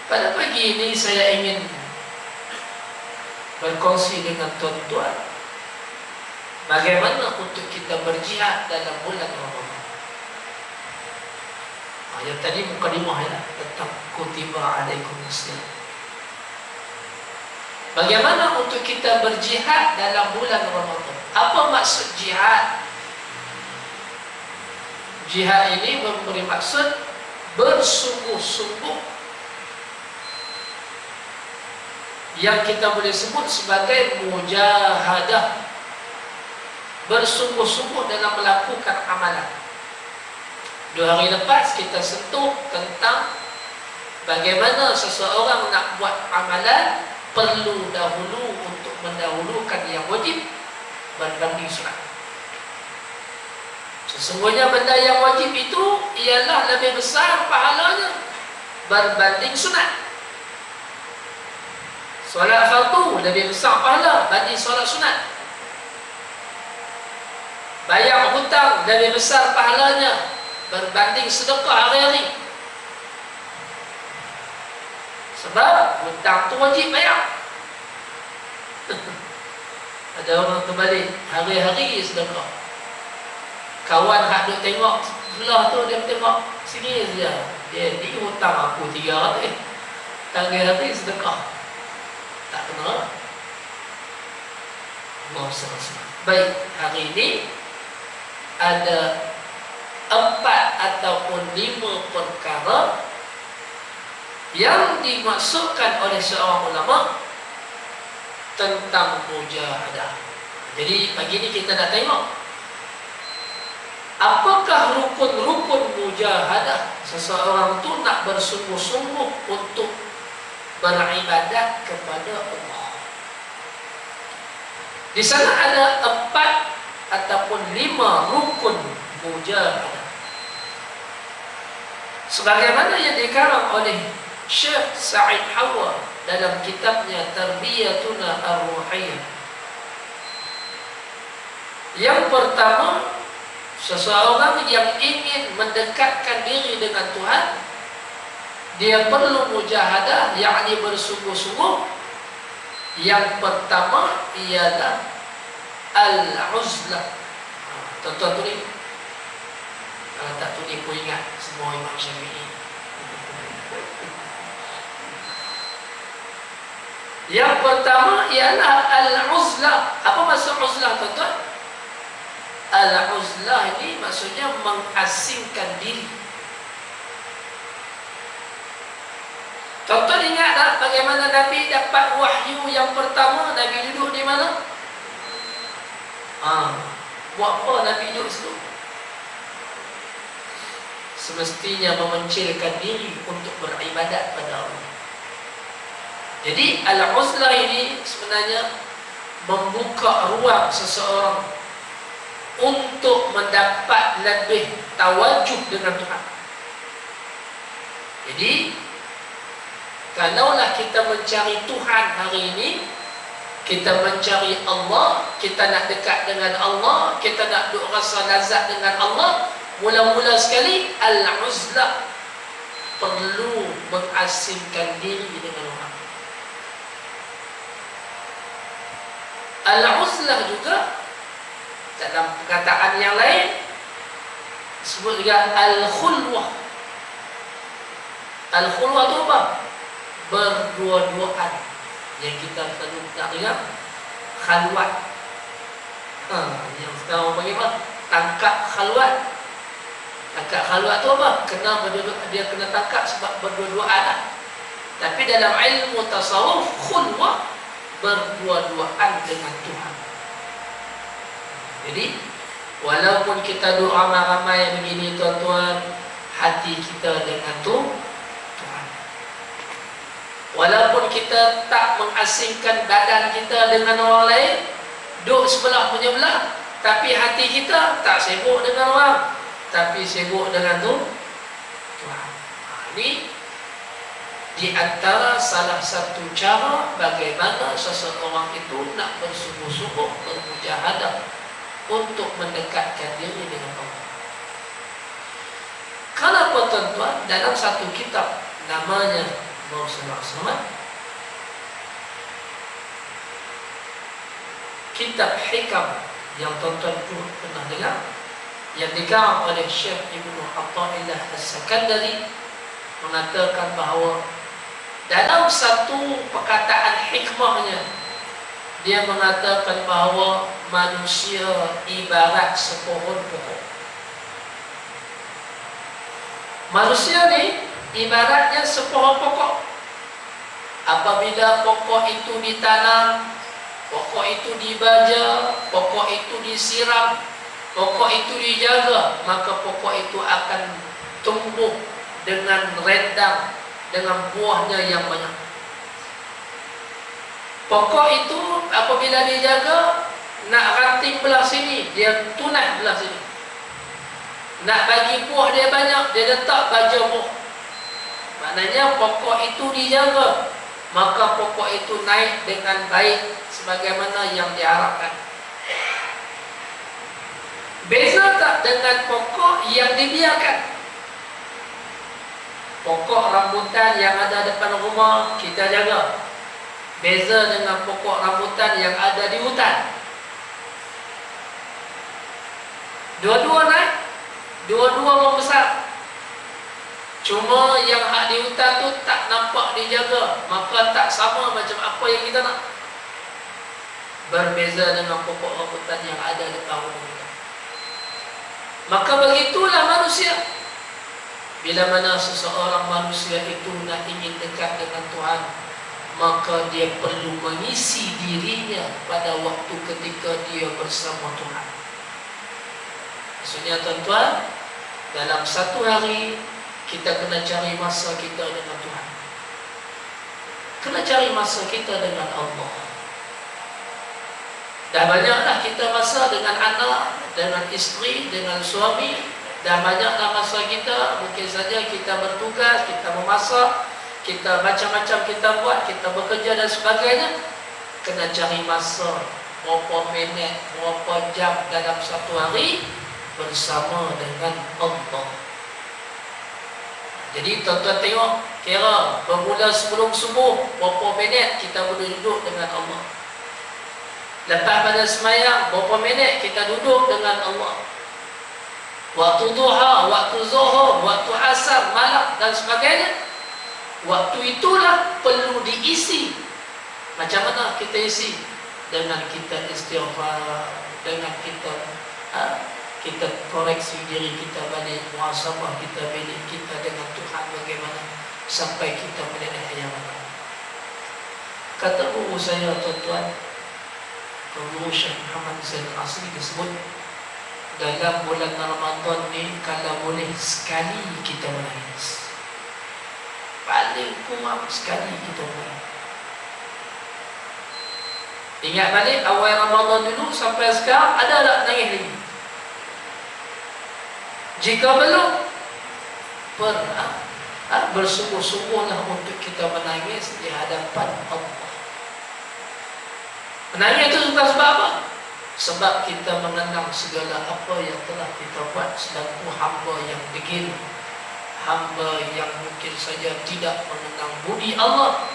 Pada pagi ini saya ingin berkongsi dengan tuan-tuan bagaimana untuk kita berjihad dalam bulan Ramadan. Yang tadi mukadimah ya, tentang kutiba alaikumusiyam. Bagaimana untuk kita berjihad dalam bulan Ramadan? Apa maksud jihad? Jihad ini memberi maksud bersungguh-sungguh, yang kita boleh sebut sebagai mujahadah, bersungguh-sungguh dalam melakukan amalan. 2 hari lepas kita sentuh tentang bagaimana seseorang nak buat amalan perlu dahulu untuk mendahulukan yang wajib berbanding sunat. Sesungguhnya benda yang wajib itu ialah lebih besar pahalanya berbanding sunat. Solat fardu lebih besar pahala banding solat sunat. Bayar hutang lebih besar pahalanya berbanding sedekah hari-hari. Sebab hutang tu wajib bayar. Ada orang terbalik, hari-hari sedekah. Kawan hak duk tengok sebelah tu, dia tengok sini saja. Dia ni hutang aku 300. Hari-hari sedekah. Tak kena. Allah SWT. Baik, hari ini ada 4 ataupun 5 perkara yang dimaksudkan oleh seorang ulama tentang mujahadah. Jadi pagi ini kita nak tengok apakah rukun-rukun mujahadah seseorang tu nak bersungguh-sungguh untuk beribadat kepada Allah. Di sana ada 4 ataupun 5 rukun mujahadah. Sebagaimana yang dikarang oleh Syekh Sa'id Hawa dalam kitabnya Tarbiyatuna Ar-Ruhiyah. Yang pertama, seseorang yang ingin mendekatkan diri dengan Tuhan, dia perlu mujahadah, yakni bersungguh-sungguh. Yang pertama ialah al-uzlah. Tuan-tuan tulis. Kalau tak tulis pun ingat semua Imam Syafi'i. Yang pertama ialah al-uzlah. Apa maksud uzlah, tuan-tuan? Al-uzlah ini maksudnya mengasingkan diri. Tuan-tuan ingat tak bagaimana Nabi dapat wahyu yang pertama? Nabi duduk di mana? Buat apa Nabi duduk situ? Semestinya memencilkan diri untuk beribadat pada Allah. Jadi al-uzlah ini sebenarnya membuka ruang seseorang untuk mendapat lebih tawajuh dengan Tuhan. Jadi kalaulah kita mencari Tuhan hari ini, kita mencari Allah, kita nak dekat dengan Allah, kita nak duk rasa lazat dengan Allah, mula-mula sekali al-uzlah, perlu mengasingkan diri dengan orang. Al-uzlah juga dalam perkataan yang lain disebut juga al-khulwah. Al-khulwah itu apa? Berdua-duaan, yang kita perlu tak dengar khalwat. Yang sekarang bagaimana? Tangkap khalwat. Tangkap khalwat tu apa? Dia kena tangkap sebab berdua-duaan. Tapi dalam ilmu tasawuf, khulwah berdua-duaan dengan Tuhan. Jadi walaupun kita doa ramai-ramai begini, tuan-tuan, hati kita dengan Tuhan. Walaupun kita tak mengasingkan badan kita dengan orang lain, duduk sebelah punya belah, tapi hati kita tak sibuk dengan orang, tapi sibuk dengan Tuhan. Ini di antara salah satu cara bagaimana seseorang itu nak bersungguh-sungguh bermujahadah untuk mendekatkan diri dengan Allah. Kenapa, tuan-tuan? Dalam satu kitab namanya Allah SAW. Kitab Hikam yang tuan-tuan pernah dengar, yang dikarang oleh Syekh Ibnu Athaillah As-Sakandari, mengatakan bahawa dalam satu perkataan hikmahnya, dia mengatakan bahawa manusia ibarat sepohon pokok. Manusia ni ibaratnya sepohon pokok. Apabila pokok itu ditanam, pokok itu dibaja, pokok itu disiram, pokok itu dijaga, maka pokok itu akan tumbuh dengan rendang, dengan buahnya yang banyak. Pokok itu apabila dijaga, nak ranting belah sini, dia tunai belah sini. Nak bagi buah dia banyak, dia letak baja buah. Maknanya pokok itu dijaga, maka pokok itu naik dengan baik sebagaimana yang diharapkan. Beza tak dengan pokok yang dibiarkan? Pokok rambutan yang ada depan rumah kita jaga, beza dengan pokok rambutan yang ada di hutan. Dua-dua naik, dua-dua membesar. Cuma yang di hutan tu tak nampak dijaga, maka tak sama macam apa yang kita nak. Berbeza dengan pokok rambutan yang ada depan rumah kita. Maka begitulah manusia. Bila mana seseorang manusia itu nak ingin dekat dengan Tuhan, maka dia perlu mengisi dirinya pada waktu ketika dia bersama Tuhan. Maksudnya tuan-tuan, dalam satu hari kita kena cari masa kita dengan Tuhan. Kena cari masa kita dengan Allah. Dah banyaklah kita masa dengan anak, dengan isteri, dengan suami. Dah banyaklah masa kita, mungkin saja kita bertugas, kita memasak, kita macam-macam kita buat, kita bekerja dan sebagainya. Kena cari masa, berapa minit, berapa jam dalam satu hari bersama dengan Allah. Jadi tuan-tuan tengok, kira bermula sebelum subuh, berapa minit kita boleh duduk dengan Allah. Lepas pada semayang, berapa minit kita duduk dengan Allah. Waktu duha, waktu zuhur, waktu asar, malam dan sebagainya. Waktu itulah perlu diisi. Macam mana kita isi? Dengan kita istighfar, dengan kita koreksi diri kita balik, muhasabah kita balik kita dengan Tuhan bagaimana sampai kita melihat yang mana. Kata guru saya tuan-tuan, Guru Syekh Muhammad Zain Asri disebut, dalam bulan Ramadan ni kalau boleh sekali kita menangis, paling kurang sekali kita menangis. Ingat balik awal Ramadan dulu sampai sekarang, ada tak nangis lagi? Jika belum, bersungguh-sungguhlah untuk kita menangis di hadapan Allah. Menangis itu bukan sebab apa? Sebab kita mengenang segala apa yang telah kita buat selaku hamba yang degil, hamba yang mungkin saja tidak mengenang budi Allah,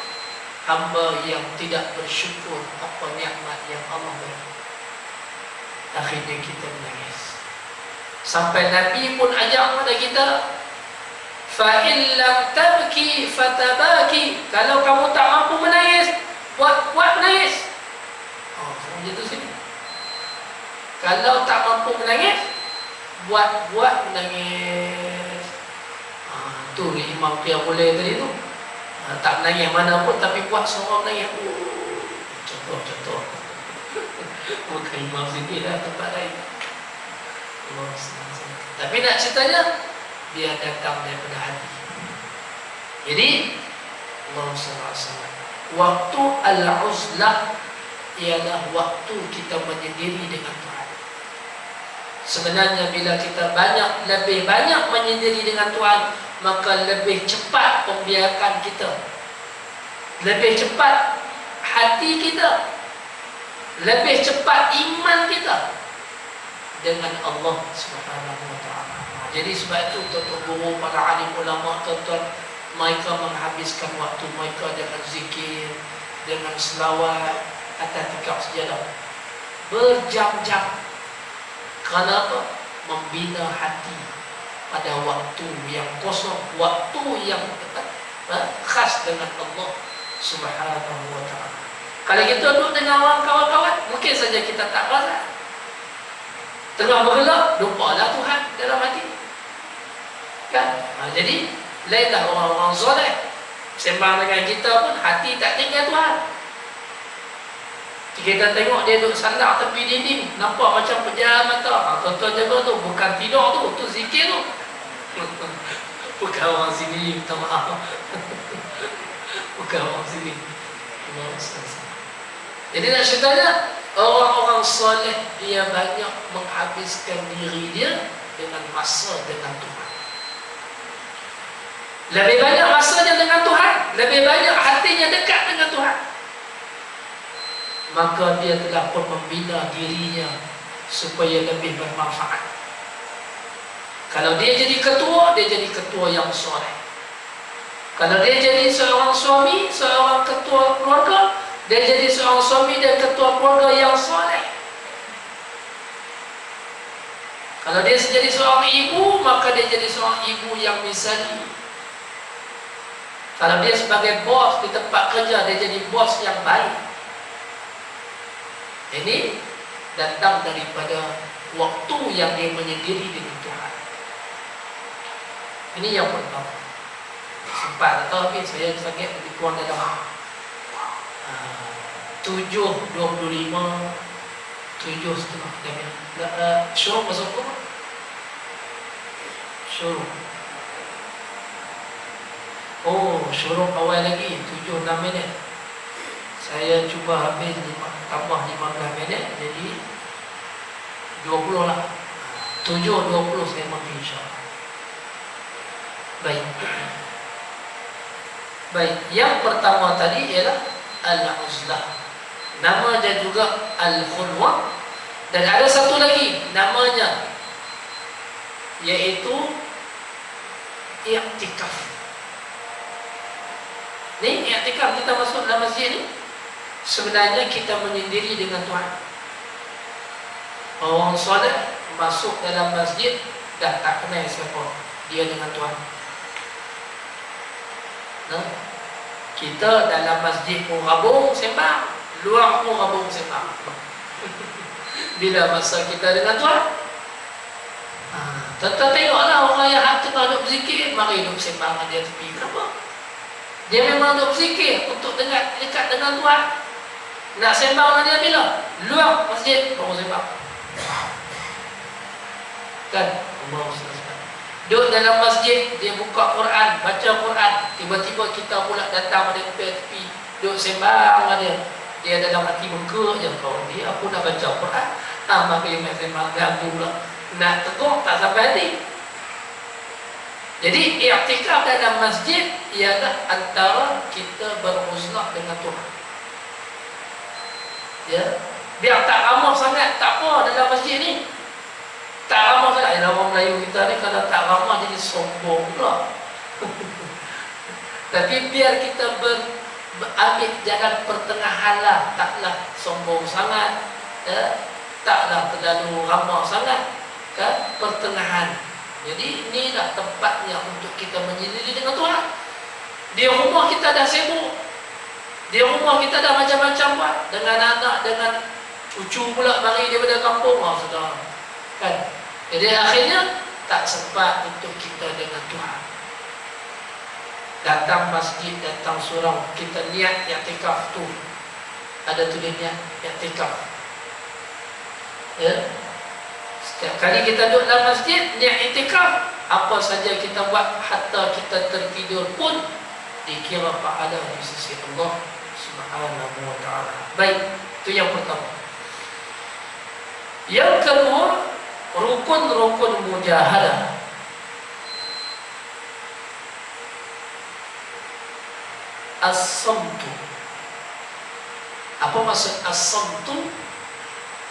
hamba yang tidak bersyukur apa nikmat yang Allah beri. Akhirnya kita menangis. Sampai Nabi pun ajak kepada kita, fa in lam tabki fatabaki, kalau kamu tak mampu menangis, buat menangis. Macam tu sini. Kalau tak mampu menangis, buat menangis. Tu Imam Qiyamulail tadi tu. Tak menangis mana pun, tapi buat seorang menangis. Contoh. Bukan Imam sini lah, tempat lain. Tapi nak ceritanya, dia datang daripada hati. Jadi Allah SWT, waktu al-uzlah ialah waktu kita menyendiri dengan Tuhan. Sebenarnya bila kita lebih banyak menyendiri dengan Tuhan, maka lebih cepat pembiakan kita, lebih cepat hati kita, lebih cepat iman kita dengan Allah Subhanahu wa ta'ala. Jadi sebab itu tuan-tuan guru, para alim ulama, tuan-tuan mereka menghabiskan waktu mereka dengan zikir, dengan selawat atas tikar sejadah berjam-jam. Kenapa? Membina hati pada waktu yang kosong, waktu yang khas dengan Allah Subhanahu wa ta'ala. Kalau kita duduk dengan orang kawan-kawan, mungkin saja kita tak rasa. Tengah bergelap, lupalah Tuhan dalam hati. Kan? Jadi, lainlah orang-orang soleh. Sembang dengan kita pun, hati tak tinggal Tuhan. Kita tengok dia duduk sandar tepi dinding, nampak macam pejam mata. Tuan-tuan jaga tu, bukan tidur tu zikir tu. Bukan orang sini, minta maaf. Bukan orang sini. Jadi nak ceritanya, orang-orang soleh dia banyak menghabiskan diri dia dengan masa dengan Tuhan. Lebih banyak masanya dengan Tuhan, lebih banyak hatinya dekat dengan Tuhan. Maka dia telah pun membina dirinya supaya lebih bermanfaat. Kalau dia jadi ketua yang soleh. Kalau dia jadi seorang suami, seorang ketua keluarga, dia jadi seorang suami dan ketua keluarga yang soleh. Kalau dia jadi seorang ibu, maka dia jadi seorang ibu yang misali. Kalau dia sebagai bos di tempat kerja, dia jadi bos yang baik. Ini datang daripada waktu yang dia menyendiri dengan Tuhan. Ini yang pertama. Sempat atau habis saya sangat lebih kurang dalam 7.25 7.30 syuruk masuk ke syuruk. Syuruk awal lagi 7-6 minit. Saya cuba habis tambah 15 minit, jadi 20 lah. 7.20 saya mati insyaAllah. Baik, yang pertama tadi ialah Al-Uzlah. Nama dia juga Al-Khulwah. Dan ada satu lagi namanya, iaitu I'tikaf. Ni i'tikaf, kita masuk dalam masjid ni, sebenarnya kita menyendiri dengan Tuhan. Orang soleh masuk dalam masjid dah tak kenal siapa dia dengan Tuhan. Kita dalam masjid pun rabung sembang, luar pun rabung sembang. Bila masa kita dengan Tuhan, tuan-tuan tengoklah orang yang tengah duduk berzikir, mari duduk sembang dengan dia tepi. Kenapa? Dia memang duduk berzikir untuk dekat dengan Tuhan. Nak sembang dengan dia bila? Luar masjid baru sembang. Kan? Duduk dalam masjid, dia buka Quran, baca Quran. Tiba-tiba kita pula datang pada tepi, duduk sembang dengan dia. Dia dalam hati muka je, kau ni aku nak baca Quran, maka dia main sembang ganggu pula. Nak tegur tak sampai hati. Jadi i'tikaf dalam masjid ialah antara kita beruzlah dengan Tuhan. Ya, biar tak ramah sangat, tak apa dalam masjid ni. Tak ramah sangat. Orang Melayu kita ni kalau tak ramah jadi sombong pula. Tapi biar kita ambil jalan pertengahan lah. Taklah sombong sangat, taklah terlalu ramah sangat, kan? Pertengahan. Jadi inilah tempatnya untuk kita menyendiri dengan Tuhan. Di rumah kita dah sibuk, di rumah kita dah macam-macam buat, dengan anak, dengan cucu pula mari daripada kampung, saudara, kan? Jadi akhirnya tak sempat untuk kita dengan Tuhan. Datang masjid, datang surau, kita niat i'tikaf tu, ada tulis niat i'tikaf. Ya, setiap kali kita duduk dalam masjid niat i'tikaf, apa saja kita buat hatta kita tertidur pun dikira pahala di sisi Allah Subhanahu wa ta'ala. Baik, itu yang pertama. Yang kedua, rukun-rukun mujahadah. As-samtu. Apa maksud as-samtu?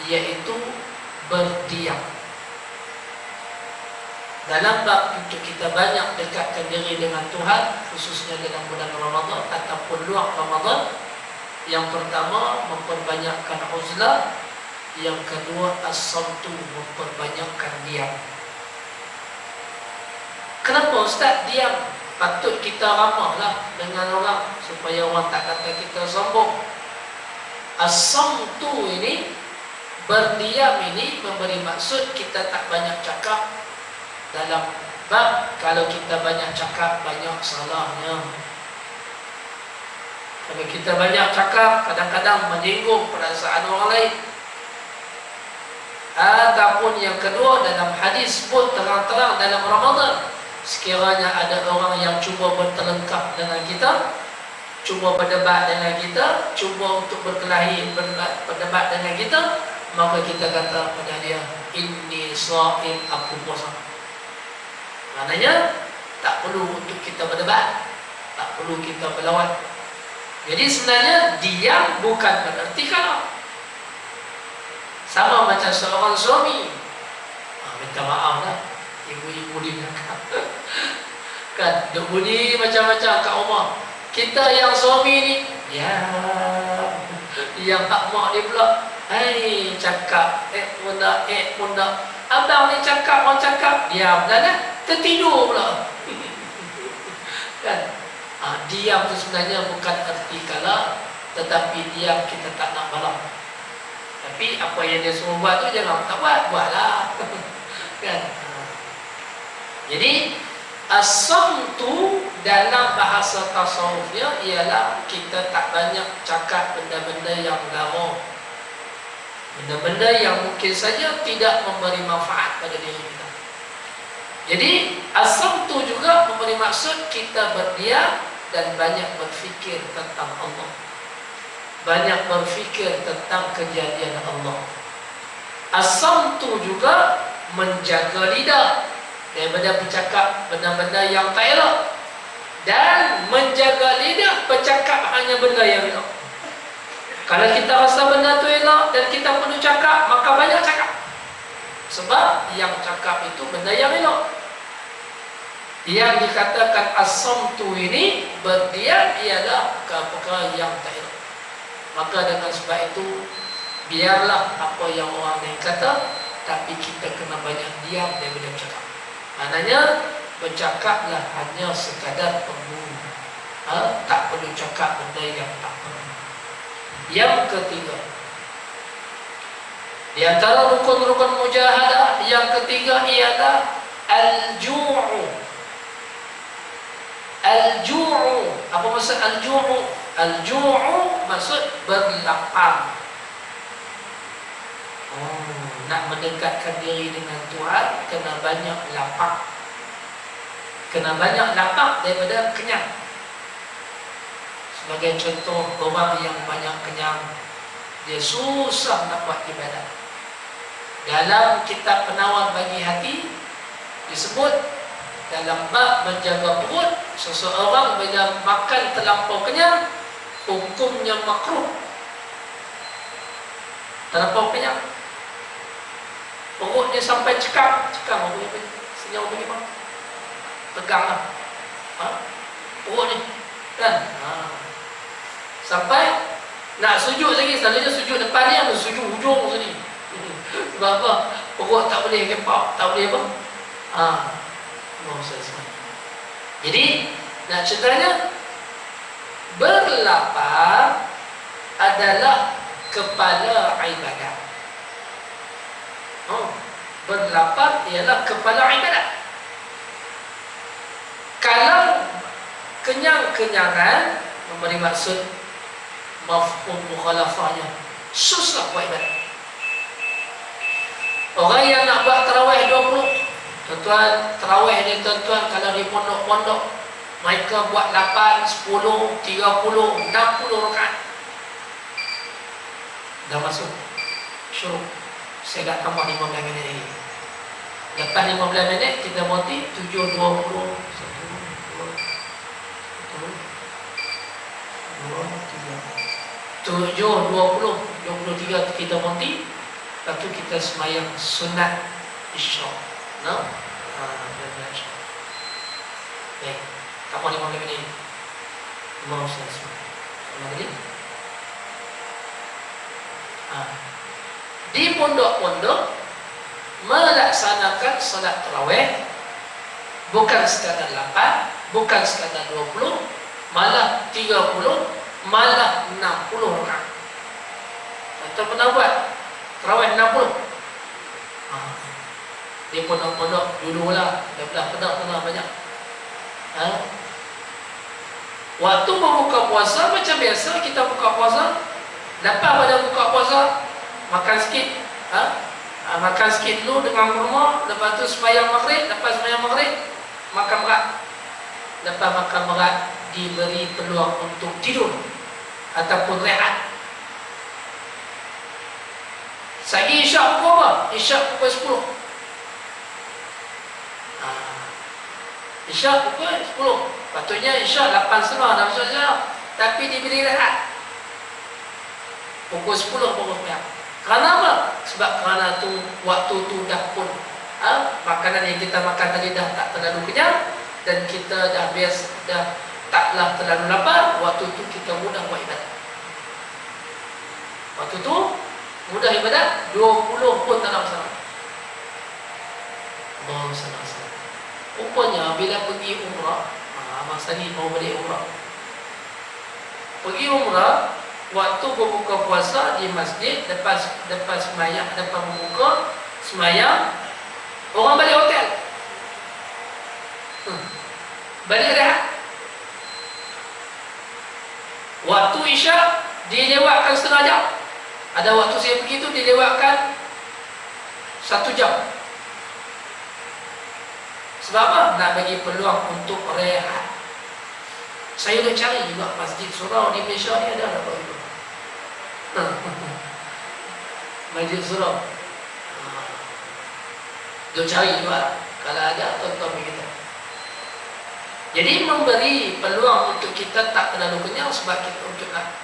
Yaitu berdiam. dalam bab untuk kita banyak dekatkan diri dengan Tuhan, khususnya dalam bulan Ramadan ataupun luar Ramadan. Yang pertama, memperbanyakkan uzlah. Yang kedua, as-samtu, memperbanyakkan diam. Kenapa Ustaz diam? Patut kita ramahlah dengan orang supaya orang tak kata kita sombong. As-samtu ini, berdiam ini memberi maksud kita tak banyak cakap. Dalam bab, kalau kita banyak cakap, banyak salahnya. Kalau kita banyak cakap, kadang-kadang menyinggung perasaan orang lain. Ataupun yang kedua, dalam hadis pun terang-terang dalam Ramadan, sekiranya ada orang yang cuba bertelengkap dengan kita, cuba berdebat dengan kita, cuba untuk berkelahi, berdebat dengan kita, maka kita kata pada dia, inni sha'im, aku puasa. Maknanya tak perlu untuk kita berdebat, tak perlu kita berlawan. Jadi sebenarnya diam bukan berarti kalah. Sama macam seorang suami, minta maaf lah, ibu-ibu dia kan, dia bunyi macam-macam kat rumah. Kita yang suami ni, ya, yang tak mak dia pula, hai cakap, bunda, abang ni cakap, orang cakap, diam lah, tertidur pula. Kan? Diam tu sebenarnya bukan arti kalah, tetapi diam kita tak nak balas. Tapi apa yang dia suruh buat tu jangan tak buat, buatlah. Kan? Jadi as-samtu dalam bahasa tasawufnya ialah kita tak banyak cakap benda-benda yang lara, benda-benda yang mungkin saja tidak memberi manfaat pada diri kita. Jadi as-samtu juga memberi maksud kita berdiam dan banyak berfikir tentang Allah, banyak berfikir tentang kejadian Allah. As-samtu juga menjaga lidah daripada bercakap benda-benda yang tak elok, dan menjaga lidah bercakap hanya benda yang elok. Kalau kita rasa benda tu elok dan kita perlu cakap, maka banyak cakap, sebab yang cakap itu benda yang elok. Yang dikatakan as-samtu ini, berdiam, ialah perkara yang tak elok. Maka dengan sebab itu, biarlah apa yang orang lain kata, tapi kita kena banyak diam daripada bercakap. Maknanya bercakaplah hanya sekadar perlu, tak perlu cakap benda yang tak perlu. Yang ketiga, di antara rukun-rukun mujahadah yang ketiga ialah al-ju'u. Al-ju'u, apa maksud al-ju'u? Al-ju'u maksud berlapar. Nak mendekatkan diri dengan Tuhan, kena banyak lapar. Kena banyak lapar daripada kenyang. Sebagai contoh, orang yang banyak kenyang, dia susah nak buat ibadat. Dalam kitab Penawar Bagi Hati disebut, dalam bab menjaga perut, seseorang bila makan terlampau kenyang, hukumnya makruh. Terlampau kenyang, perut dia sampai cekam senyum begini bang, teganglah perut ni kan, sampai nak sujud lagi, selalunya sujud depan ni, sujud hujung sini. Sebab apa? Perut tak boleh kepak, tak boleh apa. Jadi nak ceritanya, berlapar adalah kepala ibadat. Berlapar ialah kepala ibadat. Kalau kenyang-kenyangan memberi maksud mafhum mukhalafahnya, susah buat ibadat. Orang yang nak buat tarawih 20, tuan-tuan, tarawih ni tuan-tuan, kalau di pondok-pondok mereka buat 8, 10, 30, 60 rakaat. Dah masuk syuruk. Saya dah tambah 15 minit lagi. Lepas 15 minit kita berhenti 7.20, 1, 2, 3. 7.20, 23 kita berhenti. Lepas tu kita semayang sunat isya. Baik, kamu 5 menit. Mau selesai. Mana tadi? Di pondok-pondok melaksanakan salat tarawih bukan sekadar 8, bukan sekadar 20, malah 30, malah 60 rakaat. Atau pernah buat tarawih 60? Di pondok-pondok dululah, dah pernah banyak. Waktu berbuka puasa macam biasa kita buka puasa. Lepas pada buka puasa makan sikit, makan sikit dulu dengan kurma. Lepas tu sembahyang maghrib. Lepas sembahyang maghrib makan berat. Lepas makan berat diberi peluang untuk tidur ataupun rehat. Sagi isyak pukul apa? Isyak pukul 10. Isyak pukul 10. Patutnya isyak 8.30 dah masuk isyak, tapi diberi rehat pukul 10 pukul 9. Kerana apa? Sebab kerana tu waktu tu dah pun makanan yang kita makan tadi dah tak terlalu kenyang, dan kita dah taklah terlalu lapar. Waktu tu kita mudah buat ibadat. Waktu tu mudah ibadat, 20 pun tak nak masalah. Rupanya bila pergi umrah, masa ni mau balik umrah. Pergi umrah, waktu berbuka puasa di masjid, lepas semayang, lepas membuka semayang, orang balik hotel. Balik rehat. Waktu isyak dilewatkan setengah jam. Ada waktu saya pergi tu dilewatkan 1 jam. Sebab apa? Nak bagi peluang untuk rehat. Saya dah cari juga masjid surau di Malaysia ni ada apa itu? Masjid surau. Dah cari juga. Kalau ada, tonton kita. Jadi memberi peluang untuk kita tak terlalu kenyang, sebab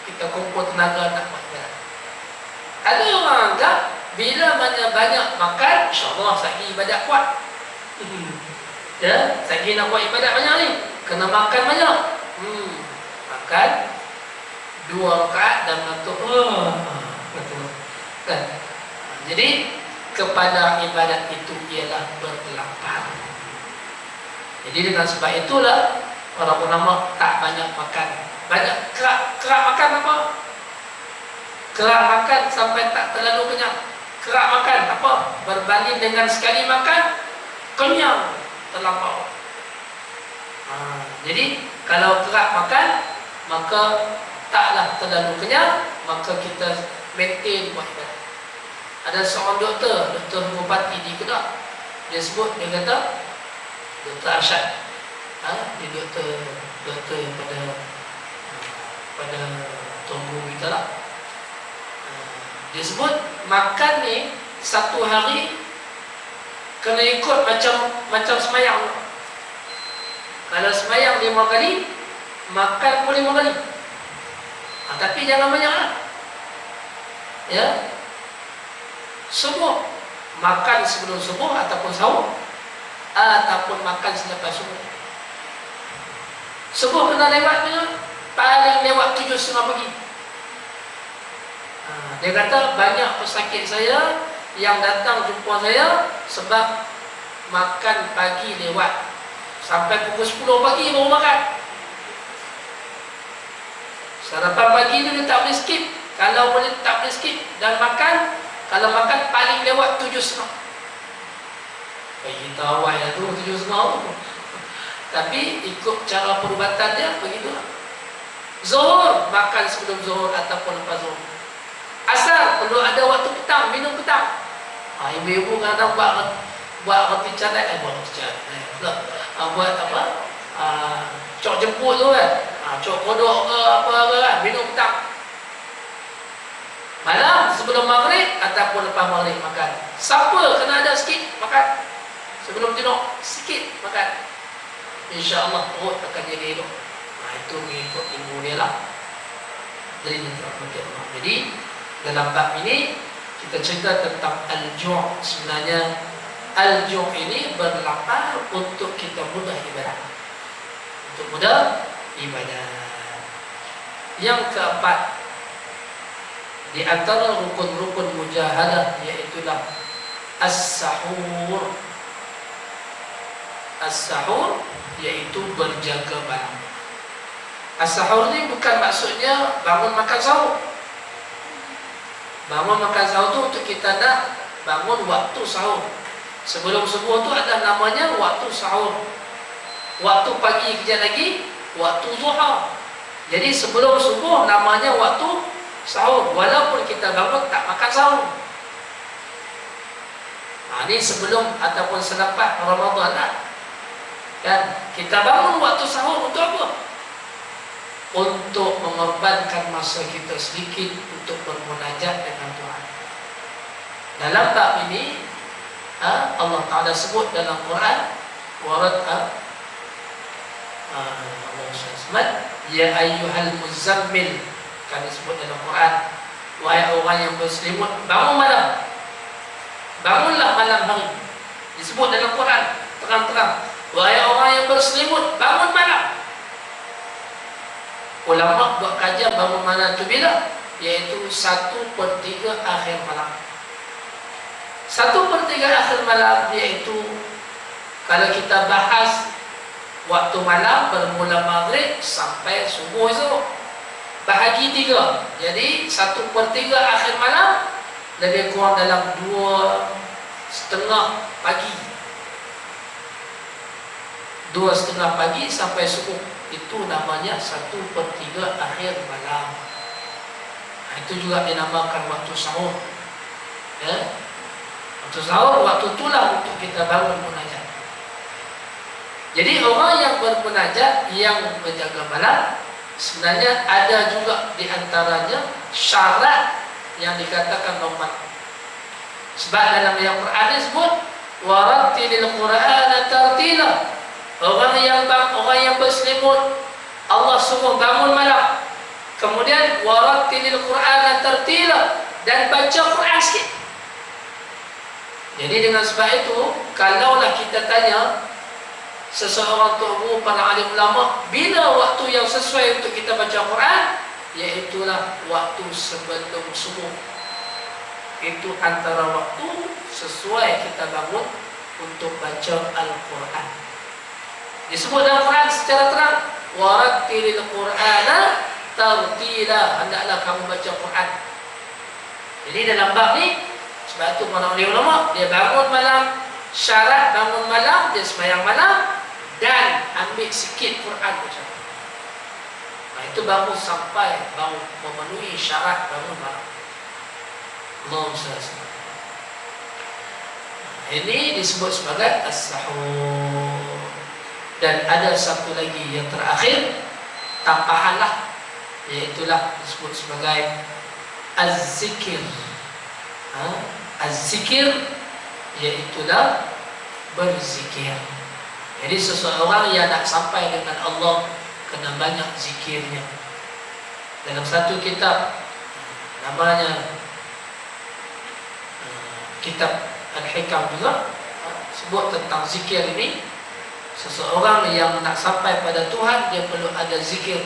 kita kumpul tenaga nak buat ibadat. Ada orang anggap bila banyak makan, insya-Allah sagi ibadat kuat. Ya, sagi nak buat ibadat banyak ni, kena makan banyak. Makan 2 rakaat dan ngantuk. Kan? Jadi kepada ibadat itu ialah berlapar. Jadi dengan sebab itulah para ulama tak banyak makan. Banyak kerak makan apa? Kerak makan sampai tak terlalu kenyang. Kerak makan apa? Berbanding dengan sekali makan kenyang terlampau. Jadi kalau kerak makan, maka taklah terlalu kenyang, maka kita maintain buat ibadat. Ada seorang doktor homopati di Kedah, dia sebut, dia kata, Doktor Arsyad, dia doktor yang pada tunggu kita lah. Dia sebut makan ni satu hari kena ikut macam semayang. Kalau semayang 5 kali, makan pun 5 kali. Tapi jangan banyak lah. Ya, subuh makan sebelum subuh ataupun sahur, ataupun makan selepas subuh. Subuh kena lewatnya paling lewat 7.30 pagi. Dia kata banyak pesakit saya yang datang jumpa saya sebab makan pagi lewat sampai pukul 10 pagi baru makan. Sarapan pagi tu dia tak boleh skip. Kalau boleh tak boleh skip. Dan makan, kalau makan paling lewat 7.30. Bagi tahu awal tu 7.30. Tapi ikut cara perubatan dia begitulah. Zuhur makan sebelum zuhur ataupun lepas zuhur. Asar perlu ada waktu petang, minum petang. Ibu-ibu kadang buat roti canai, buat apa? Cok jemput tu kan. Cok kodok ke apa kan, minum petang. Malam sebelum maghrib ataupun lepas maghrib makan. Siapa kena ada sikit makan sebelum tidur, sikit makan. InsyaAllah perut akan jadi hidup. Itu mengikut ilmu dia lah. Jadi dalam bab ini kita cerita tentang al-ju'. Sebenarnya al-ju' ini berlapar untuk kita mudah ibadah. Untuk mudah ibadah. Yang keempat, di antara rukun-rukun mujahadah iaitulah as-sahur. As-sahur iaitu berjaga malam. As-sahur ni bukan maksudnya bangun makan sahur. Bangun makan sahur tu untuk kita nak bangun waktu sahur. Sebelum subuh tu ada namanya waktu sahur. Waktu pagi kejap lagi waktu zuhur. Jadi sebelum subuh namanya waktu sahur, walaupun kita bangun tak makan sahur. Ini sebelum ataupun selepas Ramadan lah. Dan kita bangun waktu sahur untuk apa? Untuk mengorbankan masa kita sedikit untuk bermunajat dengan Tuhan. Dalam bab ini Allah Ta'ala sebut dalam Quran, ya ayyuhal muzammil, kan disebut dalam Quran, wahai orang yang berselimut, bangun malam, bangunlah malam hari. Disebut dalam Quran terang-terang, wahai orang yang berselimut, bangun malam. Ulama buat kajian bangun malam itu bila? Iaitu 1/3 akhir malam. 1/3 akhir malam iaitu kalau kita bahas waktu malam bermula maghrib sampai subuh esok, bahagi 3. Jadi 1/3 akhir malam lebih kurang dalam 2:30 pagi. 2:30 pagi sampai subuh, itu namanya 1/3 akhir malam. Itu juga dinamakan waktu sahur. Ya? Waktu sahur, waktu itulah untuk kita bangun munajat. Jadi orang yang bermunajat, yang menjaga malam, sebenarnya ada juga di antaranya syarat yang dikatakan normal. Sebab dalam ayat Quran disebut warattilil Qur'ana tartila. Orang yang berselimut, Allah suruh bangun malam. Kemudian warattilil Qur'ana tartila, dan baca Quran sikit. Jadi dengan sebab itu, kalaulah kita tanya seseorang guru, para alim ulama, bila waktu yang sesuai untuk kita baca Quran, iaitulah waktu sebelum subuh. Itu antara waktu sesuai kita bangun untuk baca Al-Quran. Disebut dalam Quran secara terang, warattilil Qur'ana tartila, hendaklah kamu baca Quran. Jadi dalam bab ni, sebab tu para ulama dia bangun malam, syarat bangun malam, dia sembahyang malam dan ambil sikit Quran baca. Itu baru sampai, baru memenuhi syarat bangun malam. Allahumma salli alaihi wasallam. Ini disebut sebagai as-sahur. Dan ada satu lagi yang terakhir, tambahanlah, iaitulah disebut sebagai az-zikir. Az-zikir iaitulah berzikir. Jadi seseorang yang nak sampai dengan Allah kena banyak zikirnya. Dalam satu kitab namanya kitab Al-Hikam juga sebut tentang zikir ini. Seseorang yang nak sampai pada Tuhan, dia perlu ada zikir.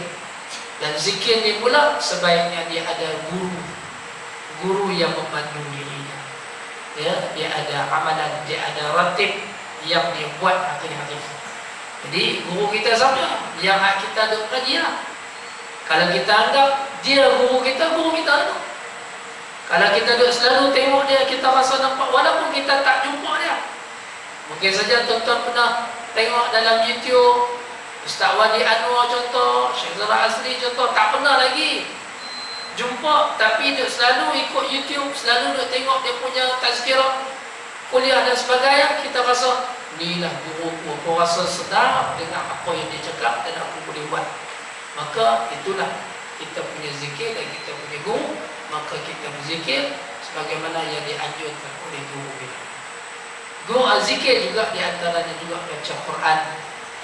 Dan zikir ni pula sebaiknya dia ada guru yang memandu dirinya. Ya, dia ada amalan, dia ada ratib yang dia buat hari-hari. Jadi guru kita sama yang kita duk kaji lah. Kalau kita anggap dia guru kita tu. Kalau kita duk selalu tengok dia, kita rasa nampak, walaupun kita tak jumpa dia. Mungkin saja tuan-tuan pernah tengok dalam YouTube Ustaz Wadi Anwar contoh, Syekh Zara Asri contoh, tak pernah lagi jumpa, tapi dia selalu ikut YouTube, selalu dia tengok dia punya tazkirah, kuliah dan sebagainya. Kita rasa inilah guru, aku rasa sedap dengan apa yang dia cakap dan aku boleh buat. Maka itulah kita punya zikir dan kita punya guru. Maka kita berzikir sebagaimana yang dianjurkan oleh guru kita. Guru zikir juga diantaranya juga baca Quran,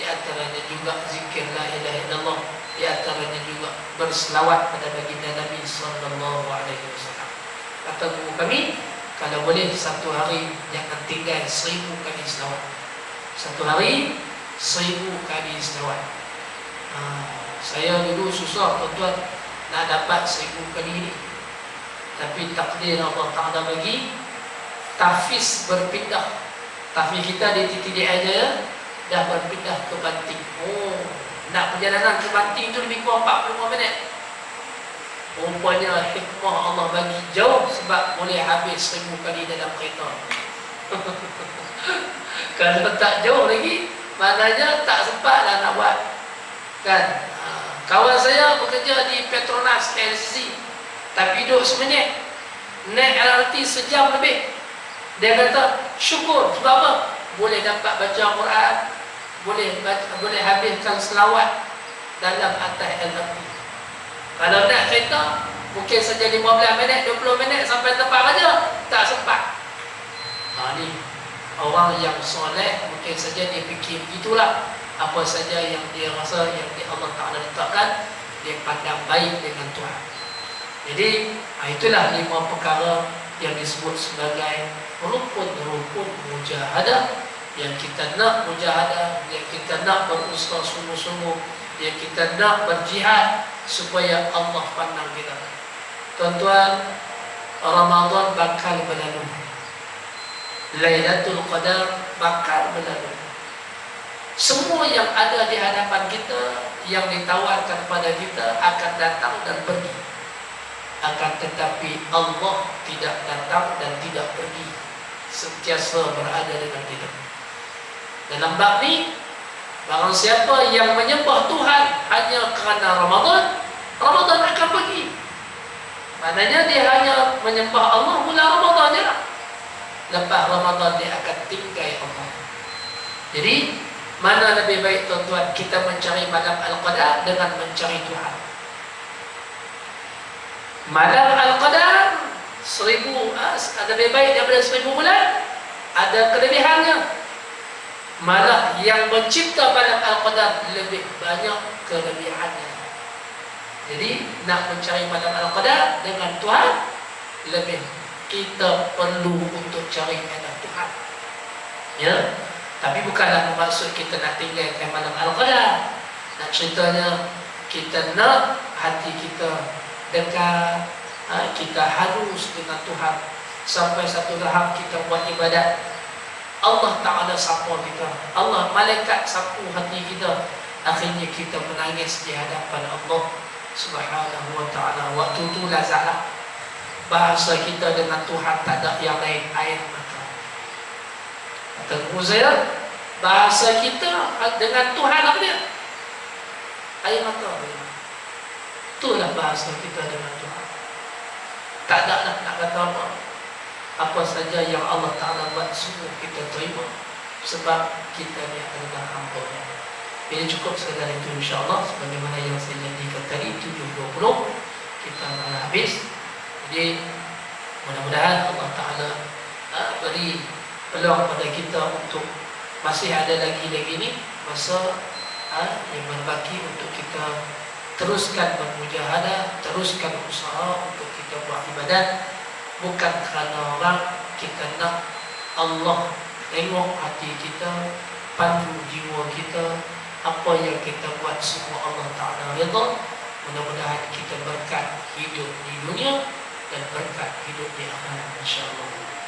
diantaranya juga zikir la ilaha illallah, diantaranya juga berselawat pada baginda Nabi sallallahu alaihi wasallam. Kata guru kami, Kalau boleh satu hari jangan tinggal 1000 kali selawat. Satu hari 1000 kali selawat. Saya dulu susah tuan-tuan nak dapat 1000 kali ini. Tapi takdir Allah Ta'ala bagi tahfiz berpindah. Tahfiz kita di titik aja dah berpindah ke Banting. Nak perjalanan ke Banting itu lebih kurang 45 minit. Rupanya hikmah Allah bagi jauh sebab boleh habis 1000 kali dalam kereta. Kalau tak jauh lagi, maknanya tak sempat lah nak buat. Kan? Kawan saya bekerja di Petronas KLCC, tapi duduk semenit, naik LRT sejam lebih. Dia kata syukur sebab apa? Boleh dapat baca Quran, boleh habiskan selawat dalam atas LRT. Kalau nak kereta, mungkin saja 15 minit, 20 minit sampai tempat kerja, tak sempat. Ni orang yang soleh mungkin saja dia fikir begitulah. Apa saja yang dia rasa yang Allah Ta'ala letakkan, dia pandang baik dengan Tuhan. Jadi itulah 5 perkara yang disebut sebagai rukun-rukun mujahadah. Yang kita nak mujahadah, yang kita nak berusaha sungguh-sungguh, yang kita nak berjihad supaya Allah pandang kita. Tuan-tuan, Ramadan bakal berlalu, Lailatul Qadar bakal berlalu. Semua yang ada di hadapan kita, yang ditawarkan kepada kita akan datang dan pergi. Akan tetapi Allah tidak datang dan tidak pergi, sentiasa berada dengan kita. Dalam bab ni, barang siapa yang menyembah Tuhan hanya kerana Ramadan, Ramadan akan pergi. Maknanya dia hanya menyembah Allah bulan Ramadan je lah. Lepas Ramadan dia akan tinggal Allah. Jadi mana lebih baik tuan-tuan, kita mencari malam Al-Qadar dengan mencari Tuhan. Malam Al-Qadar 1000 lebih baik daripada 1000 bulan. Ada kelebihannya. Malah yang mencipta malam Al-Qadar lebih banyak kelebihannya. Jadi nak mencari malam Al-Qadar dengan Tuhan, lebih kita perlu untuk cari malam Tuhan. Ya. Tapi bukanlah bermaksud kita nak tinggalkan malam Al-Qadar. Nak ceritanya kita nak hati kita dekat, kita harus dengan Tuhan. Sampai satu tahap kita buat ibadat, Allah Ta'ala sapu kita, Allah malaikat sapu hati kita. Akhirnya kita menangis di hadapan Allah Subhanahu wa ta'ala. Waktu tu lazatlah bahasa kita dengan Tuhan tak ada yang lain, air mata. Kata guru saya, bahasa kita dengan Tuhan apa dia? Air mata. Itulah bahasa kita dengan Tuhan. Tak ada nak kata apa. Apa saja yang Allah Ta'ala buat, semua kita terima, sebab kita ni adalah hamba-Nya. Bila cukup sekadar itu insya-Allah, sebagaimana yang saya janjikan tadi 7.20 kita akan habis. Jadi mudah-mudahan Allah Ta'ala beri peluang pada kita untuk masih ada lagi ni masa yang berbaki untuk kita teruskan bermujahadah, teruskan usaha untuk kita buat ibadat. Bukan kerana orang, kita nak Allah tengok hati kita, pandu jiwa kita, apa yang kita buat semua Allah Ta'ala redha. Mudah-mudahan kita berkat hidup di dunia dan berkat hidup di akhirat insya-Allah.